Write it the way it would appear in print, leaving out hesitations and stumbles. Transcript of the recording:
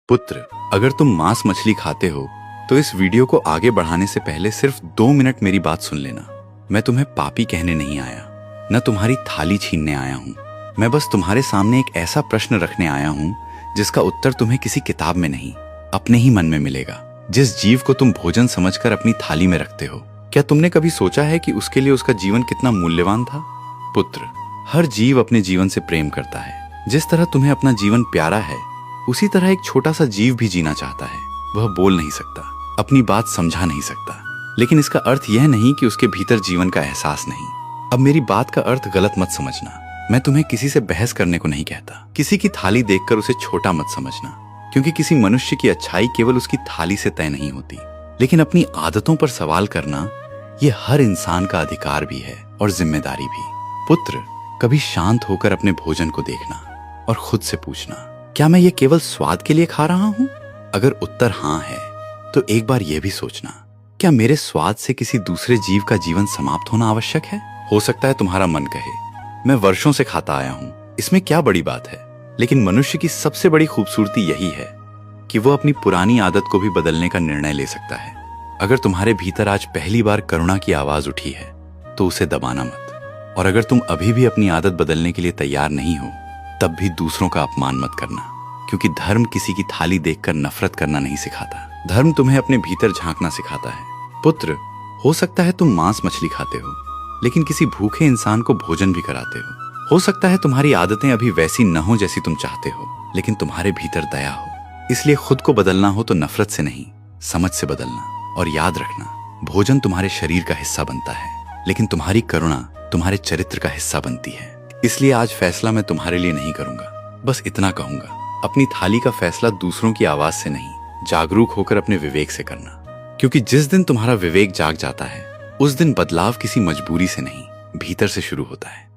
पुत्र, अगर तुम मांस मछली खाते हो तो इस वीडियो को आगे बढ़ाने से पहले सिर्फ 2 मिनट मेरी बात सुन लेना। मैं तुम्हें पापी कहने नहीं आया, न तुम्हारी थाली छीनने आया हूँ। मैं बस तुम्हारे सामने एक ऐसा प्रश्न रखने आया हूँ जिसका उत्तर तुम्हें किसी किताब में नहीं, अपने ही मन में मिलेगा। जिस जीव को तुम भोजन समझकर अपनी थाली में रखते हो, क्या तुमने कभी सोचा है कि उसके लिए उसका जीवन कितना मूल्यवान था? पुत्र, हर जीव अपने जीवन से प्रेम करता है। जिस तरह तुम्हें अपना जीवन प्यारा है, उसी तरह एक छोटा सा जीव भी जीना चाहता है। वह बोल नहीं सकता, अपनी बात समझा नहीं सकता, लेकिन इसका अर्थ यह नहीं कि उसके भीतर जीवन का एहसास नहीं। अब मेरी बात का अर्थ गलत मत समझना। मैं तुम्हें किसी से बहस करने को नहीं कहता। किसी की थाली देखकर उसे छोटा मत समझना, क्योंकि किसी मनुष्य की अच्छाई केवल उसकी थाली से तय नहीं होती। लेकिन अपनी आदतों पर सवाल करना, ये हर इंसान का अधिकार भी है और जिम्मेदारी भी। पुत्र, कभी शांत होकर अपने भोजन को देखना और खुद से पूछना, क्या मैं ये केवल स्वाद के लिए खा रहा हूँ? अगर उत्तर हाँ है, तो एक बार यह भी सोचना, क्या मेरे स्वाद से किसी दूसरे जीव का जीवन समाप्त होना आवश्यक है? हो सकता है तुम्हारा मन कहे, मैं वर्षों से खाता आया हूँ, इसमें क्या बड़ी बात है? लेकिन मनुष्य की सबसे बड़ी खूबसूरती यही है कि वो अपनी पुरानी आदत को भी बदलने का निर्णय ले सकता है। अगर तुम्हारे भीतर आज पहली बार करुणा की आवाज उठी है, तो उसे दबाना मत। और अगर तुम अभी भी अपनी आदत बदलने के लिए तैयार नहीं हो, तब भी दूसरों का अपमान मत करना, क्योंकि धर्म किसी की थाली देखकर नफरत करना नहीं सिखाता। धर्म तुम्हें अपने भीतर झांकना सिखाता है। पुत्र, हो सकता है तुम मांस मछली खाते हो, लेकिन किसी भूखे इंसान को भोजन भी कराते हो सकता है तुम्हारी आदतें अभी वैसी न हो जैसी तुम चाहते हो, लेकिन तुम्हारे भीतर दया हो। इसलिए खुद को बदलना हो तो नफरत से नहीं, समझ से बदलना। और याद रखना, भोजन तुम्हारे शरीर का हिस्सा बनता है, लेकिन तुम्हारी करुणा तुम्हारे चरित्र का हिस्सा बनती है। इसलिए आज फैसला मैं तुम्हारे लिए नहीं करूंगा, बस इतना कहूंगा, अपनी थाली का फैसला दूसरों की आवाज से नहीं, जागरूक होकर अपने विवेक से करना। क्योंकि जिस दिन तुम्हारा विवेक जाग जाता है, उस दिन बदलाव किसी मजबूरी से नहीं, भीतर से शुरू होता है।